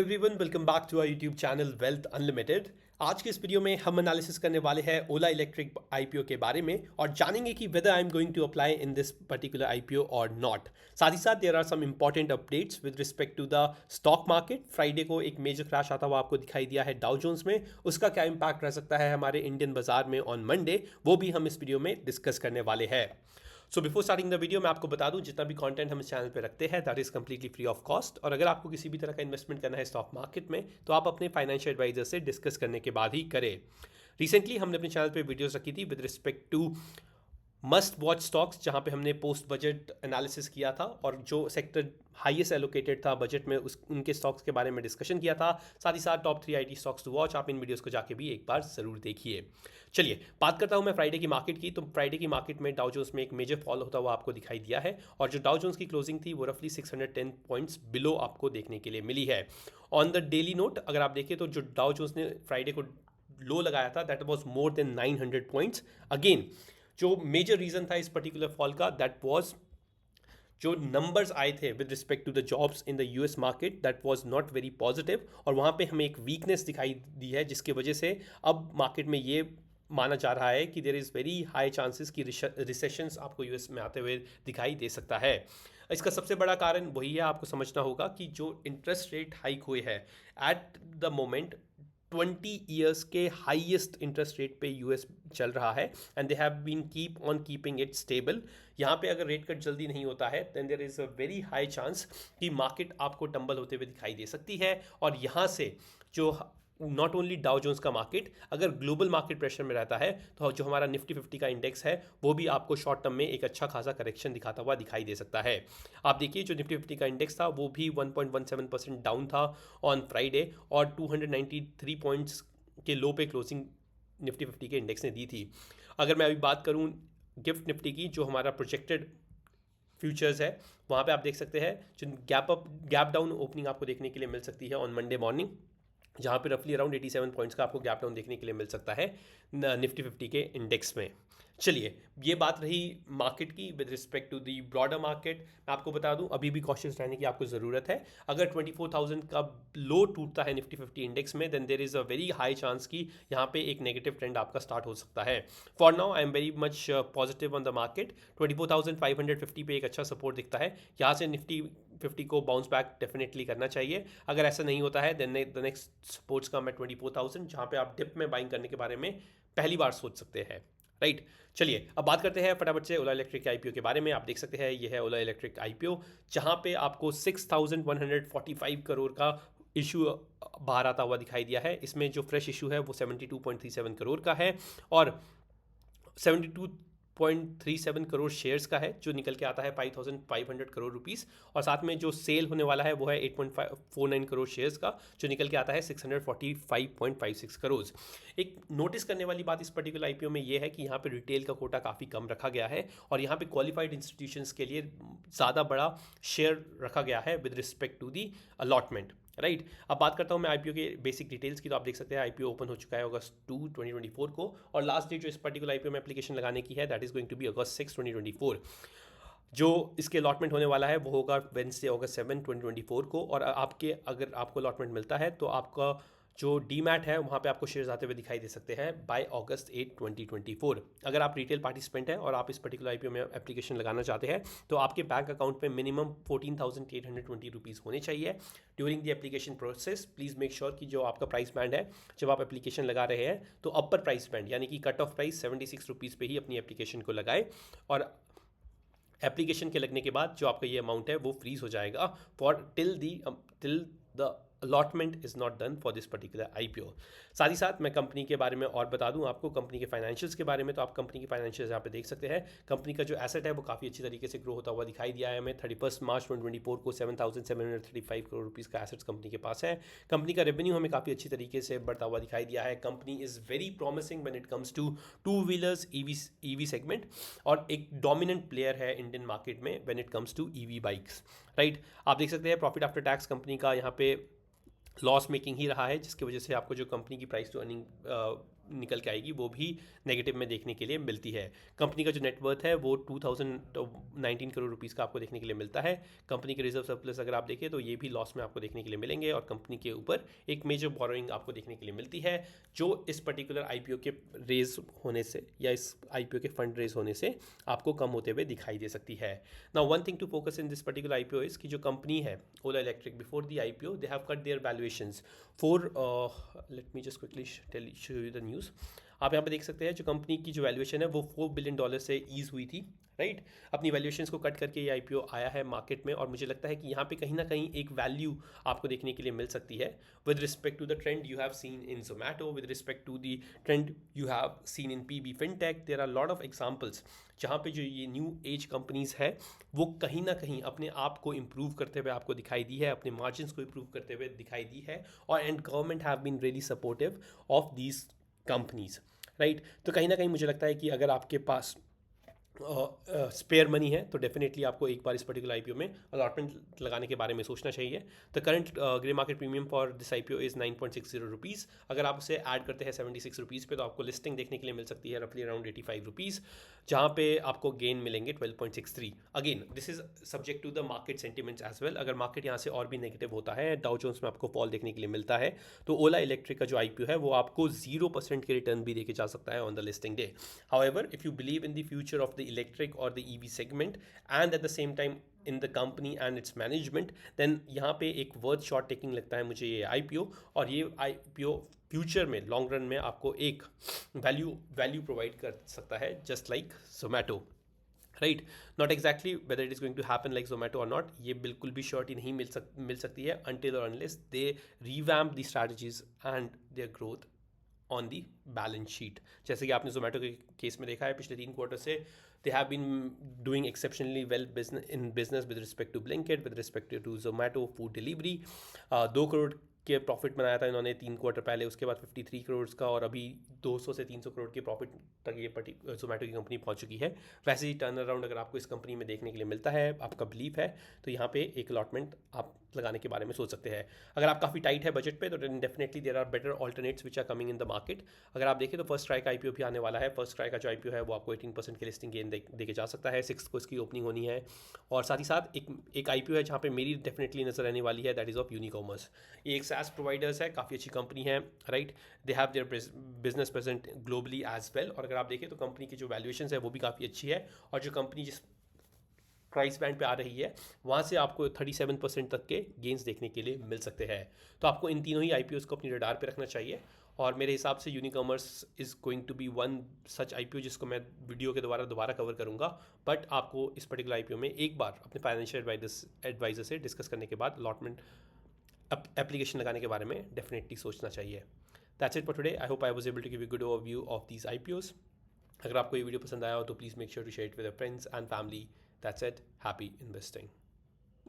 Everyone welcome back to our YouTube channel wealth unlimited. आज के इस वीडियो में हम एनालिसिस करने वाले हैं ओला इलेक्ट्रिक आईपीओ के बारे में और जानेंगे कि whether I am going to apply in this particular IPO और नॉट। साथ ही साथ there are some important updates with respect to the stock market. Friday को एक मेजर क्रैश आता हुआ आपको दिखाई दिया है डाउ जोन्स में, उसका क्या इंपैक्ट रह सकता है हमारे इंडियन बाजार में ऑन मंडे, वो भी हम इस वीडियो में डिस्कस करने वाले हैं। So before starting the video मैं आपको बता दूं जितना भी कंटेंट हम इस चैनल पे रखते हैं that is completely free of cost, और अगर आपको किसी भी तरह का इन्वेस्टमेंट करना है स्टॉक मार्केट में तो आप अपने फाइनेंशियल एडवाइजर से डिस्कस करने के बाद ही करें। रिसेंटली हमने अपने चैनल पे वीडियोस रखी थी with respect to must watch stocks, जहां पे हमने पोस्ट बजट एनालिसिस किया था और जो सेक्टर हाईएस्ट एलोकेटेड था बजट में उनके स्टॉक्स के बारे में डिस्कशन किया था। साथ ही साथ top 3 IT stocks to watch, आप इन वीडियोस को जाके भी एक बार ज़रूर देखिए। चलिए बात करता हूं मैं फ्राइडे की मार्केट की। तो फ्राइडे की मार्केट में डाउ जोन्स में एक मेजर फॉल होता हुआ आपको दिखाई दिया है, और जो डाउ जोन्स की क्लोजिंग थी वो रफली 610 पॉइंट्स बिलो आपको देखने के लिए मिली है। ऑन द डेली नोट अगर आप देखें तो जो डाउ जोन्स ने फ्राइडे को लो लगाया था that was more than 900 points. Again जो मेजर रीजन था इस पर्टिकुलर फॉल का दैट वाज जो नंबर्स आए थे with respect to the jobs in the US market that was not very positive, और वहाँ पे हमें एक वीकनेस दिखाई दी है जिसकी वजह से अब मार्केट में ये माना जा रहा है कि there is very high chances कि रिसेशंस आपको यूएस में आते हुए दिखाई दे सकता है। इसका सबसे बड़ा कारण वही है, आपको समझना होगा कि जो इंटरेस्ट रेट हाइक हुए है एट द मोमेंट 20 ईयर्स के हाईएस्ट इंटरेस्ट रेट पे यूएस चल रहा है, and they have been keep on keeping it stable. यहाँ पे अगर रेट कट जल्दी नहीं होता है then there is a very high chance कि मार्केट आपको टंबल होते हुए दिखाई दे सकती है। और यहाँ से जो नॉट ओनली डाउ जोन्स का मार्केट, अगर ग्लोबल मार्केट प्रेशर में रहता है तो जो हमारा निफ्टी 50 का इंडेक्स है वो भी आपको शॉर्ट टर्म में एक अच्छा खासा करेक्शन दिखाता हुआ दिखाई दे सकता है। आप देखिए जो निफ्टी 50 का इंडेक्स था वो भी 1.17% डाउन था ऑन फ्राइडे, और 293 पॉइंट्स के लो पे क्लोजिंग निफ्टी 50 के इंडेक्स ने दी थी। अगर मैं अभी बात करूँ गिफ्ट निफ्टी की, जो हमारा प्रोजेक्टेड फ्यूचर्स है, वहाँ पे आप देख सकते हैं जो गैप डाउन ओपनिंग आपको देखने के लिए मिल सकती है ऑन मंडे मॉर्निंग, जहाँ पे रफली अराउंड 87 पॉइंट्स का आपको गैप डाउन देखने के लिए मिल सकता है निफ्टी 50 के इंडेक्स में। चलिए ये बात रही मार्केट की with respect to the broader market. मैं आपको बता दूं अभी भी कॉशियस रहने की आपको ज़रूरत है। अगर 24,000 का लो टूटता है निफ्टी 50 इंडेक्स में then there is a very high chance कि यहाँ पे एक नेगेटिव ट्रेंड आपका स्टार्ट हो सकता है। For now I am very much positive on the market. 24,550 पे एक अच्छा सपोर्ट दिखता है, यहाँ से निफ्टी 50 को बाउंस बैक डेफिनेटली करना चाहिए। अगर ऐसा नहीं होता है देन द नेक्स्ट सपोर्ट्स का मैं 24,000, जहाँ पे आप डिप में बाइंग करने के बारे में पहली बार सोच सकते हैं, राइट। चलिए अब बात करते हैं फटाफट से ओला इलेक्ट्रिक के आईपीओ के बारे में। आप देख सकते हैं ये है ओला इलेक्ट्रिक आईपीओ, जहाँ पे आपको 6,145 करोड़ का इशू बाहर आता हुआ दिखाई दिया है। इसमें जो फ्रेश इशू है वो 72.37 करोड़ का है, और 72.37 करोड़ शेयर्स का है जो निकल के आता है 5,500 करोड़ रुपीस, और साथ में जो सेल होने वाला है वो है 8.49 करोड़ शेयर्स का जो निकल के आता है 645.56 करोड़। एक नोटिस करने वाली बात इस पर्टिकुलर आईपीओ में ये है कि यहाँ पे रिटेल का कोटा काफ़ी कम रखा गया है, और यहाँ पे क्वालिफाइड इंस्टीट्यूशंस के लिए ज़्यादा बड़ा शेयर रखा गया है with respect to the allotment, right. अब बात करता हूँ मैं आईपीओ के बेसिक डिटेल्स की। तो आप देख सकते हैं आईपीओ ओपन हो चुका है अगस्त 2 2024 को, और लास्ट डेट जो इस पर्टिकुलर आईपीओ में एप्लीकेशन लगाने की है that is going to be August 6 2024। जो इसके अलॉटमेंट होने वाला है वो होगा वेडनेसडे अगस्त 7 2024 को, और अगर आपको अलॉटमेंट मिलता है तो आपका जो डीमैट है वहाँ पे आपको शेयर्स आते हुए दिखाई दे सकते हैं बाय अगस्त 8 2024। अगर आप रिटेल पार्टिसिपेंट हैं और आप इस पर्टिकुलर आईपीओ में एप्लीकेशन लगाना चाहते हैं तो आपके बैंक अकाउंट में मिनिमम 14,820 रुपीज़ होने चाहिए during the application process. Please make sure कि जो आपका प्राइस बैंड है जब आप एप्लीकेशन लगा रहे हैं तो अपर प्राइस बैंड यानी कि कट ऑफ प्राइस 76 रुपीज़ पे ही अपनी एप्लीकेशन को लगाए, और एप्लीकेशन के लगने के बाद जो आपका ये अमाउंट है वो फ्रीज हो जाएगा for till the allotment is not done for this particular IPO. साथ ही साथ मैं कंपनी के बारे में और बता दूं आपको कंपनी के फाइनेंशियल्स के बारे में। तो आप कंपनी के फाइनेंशियल्स यहाँ पे देख सकते हैं। कंपनी का जो एसेट है वो काफ़ी अच्छी तरीके से ग्रो होता हुआ दिखाई दिया है हमें। 31 मार्च 2024 को 7,735 करोड़ रुपीज़ का एसेट्स कंपनी के पास है। कंपनी का रेवेन्यू हमें काफ़ी अच्छी तरीके से बढ़ता हुआ दिखाई दिया है। Company is very promising when it comes to two wheelers EV segment, और एक डोमिनेंट प्लेयर है इंडियन मार्केट में when it comes to EV bikes, right. आप देख सकते हैं प्रॉफिट आफ्टर टैक्स कंपनी का यहाँ पे लॉस मेकिंग ही रहा है, जिसकी वजह से आपको जो कंपनी की प्राइस टू अर्निंग निकल के आएगी वो भी नेगेटिव में देखने के लिए मिलती है। कंपनी का जो नेटवर्थ है वो 2019 करोड़ रुपीज़ का आपको देखने के लिए मिलता है। कंपनी के रिजर्व सरप्लस अगर आप देखें तो ये भी लॉस में आपको देखने के लिए मिलेंगे, और कंपनी के ऊपर एक मेजर बोरोइंग आपको देखने के लिए मिलती है, जो इस पर्टिकुलर आईपीओ के रेज होने से या इस आईपीओ के फंड रेज होने से आपको कम होते हुए दिखाई दे सकती है। Now one thing to focus in this particular IPO is कि जो कंपनी है Ola electric, before the IPO they have cut their valuations for, let me just quickly show you the news. आप यहाँ पे देख सकते हैं जो कंपनी की जो वैल्यूएशन है वो $4 बिलियन से ईज हुई थी, राइट। अपनी वैल्यूएशंस को कट करके ये आईपीओ आया है मार्केट में, और मुझे लगता है कि यहाँ पे कहीं ना कहीं एक वैल्यू आपको देखने के लिए मिल सकती है with respect to the trend you have seen in Zomato, with respect to the trend you have seen in PB Fintech. There are lot of examples जहाँ पे जो ये न्यू एज कंपनीज है वो कहीं ना कहीं अपने आप को इम्प्रूव करते हुए आपको दिखाई दी है, अपने मार्जिन्स को इम्प्रूव करते हुए दिखाई दी है, और and government have been really supportive of these companies, right. तो कहीं ना कहीं मुझे लगता है कि अगर आपके पास स्पेयर मनी है तो डेफिनेटली आपको एक बार इस पर्टिकुलर आईपीओ में अलॉटमेंट लगाने के बारे में सोचना चाहिए। The current grey market premium for this IPO is 9.60 rupees. अगर आप उसे ऐड करते हैं 76 रुपीज़ पे तो आपको लिस्टिंग देखने के लिए मिल सकती है रफली अराउंड 85 रुपीज़, जहाँ पे आपको गेन मिलेंगे 12.63। Again this is subject to the market sentiments as well. अगर मार्केट यहाँ से और भी नेगेटिव होता है, डाउ जोन्स में आपको फॉल देखने के लिए मिलता है, तो ओला इलेक्ट्रिक का जो आईपीओ है वो आपको 0% के रिटर्न भी देके जा सकता है on the listing day. However if you believe in the future of the electric और the EV segment and at the same time in the company and its management, then यहाँ पे एक वर्थ शॉर्ट टेकिंग लगता है मुझे ये IPO. और ये आईपीओ फ्यूचर में लॉन्ग रन में आपको एक वैल्यू प्रोवाइड कर सकता है, just like Zomato, right. Not exactly whether it is going to happen like Zomato और नॉट, ये बिल्कुल भी श्योरिटी नहीं मिल सकती है अनटिल और unless they revamp the strategies and their growth on the balance sheet. जैसे कि आपने जोमैटो के केस में देखा है पिछले 3 क्वार्टर से they have been doing exceptionally well business with respect to Blinkit, with respect to Zomato food delivery। 2 crore के प्रॉफिट बनाया था इन्होंने 3 क्वार्टर पहले, उसके बाद 53 करोड़ का, और अभी 200 से 300 करोड़ के प्रॉफिट तक ये जोमैटो की कंपनी पहुंच चुकी है। वैसे ही टर्न अराउंड अगर आपको इस कंपनी में देखने के लिए मिलता है, आपका बिलीफ है, तो यहाँ पे एक अलॉटमेंट आप लगाने के बारे में सोच सकते हैं। अगर आप काफ़ी टाइट है बजट पे तो definitely there are better alternates which are coming in the market. अगर आप देखें तो फर्स्ट ट्राई का आईपीओ भी आने वाला है। फर्स्ट ट्राई का जो आईपीओ है वो आपको 18% के लिस्टिंग गेन देके जा सकता है। 6 को इसकी ओपनिंग होनी है, और साथ ही साथ एक आईपीओ है जहाँ पे मेरी डेफिनेटली नजर आने वाली है, दैट इज़ ऑफ यूनिकॉमर्स। ये एक SaaS प्रोवाइडर्स है, काफ़ी अच्छी कंपनी है, right. They have their business present globally as well, और अगर आप देखें तो कंपनी की जो वैल्यूएशन है वो भी काफ़ी अच्छी है, और जो कंपनी जिस प्राइस बैंड पे आ रही है वहाँ से आपको 37% तक के गेंस देखने के लिए मिल सकते हैं। तो आपको इन तीनों ही आईपीओस को अपनी रडार पे रखना चाहिए, और मेरे हिसाब से Unicommerce is going to be one such IPO जिसको मैं वीडियो के दोबारा कवर करूँगा। बट आपको इस पर्टिकुलर आईपीओ में एक बार अपने फाइनेंशियल एडवाइजर से डिस्कस करने के बाद अलॉटमेंट एप्लीकेशन लगाने के बारे में डेफिनेटली सोचना चाहिए। That's it for today. I hope I was able to give you good overview of these IPOs. अगर आपको ये वीडियो पसंद आया हो तो please make sure to share it with your friends and family. That's it. Happy investing.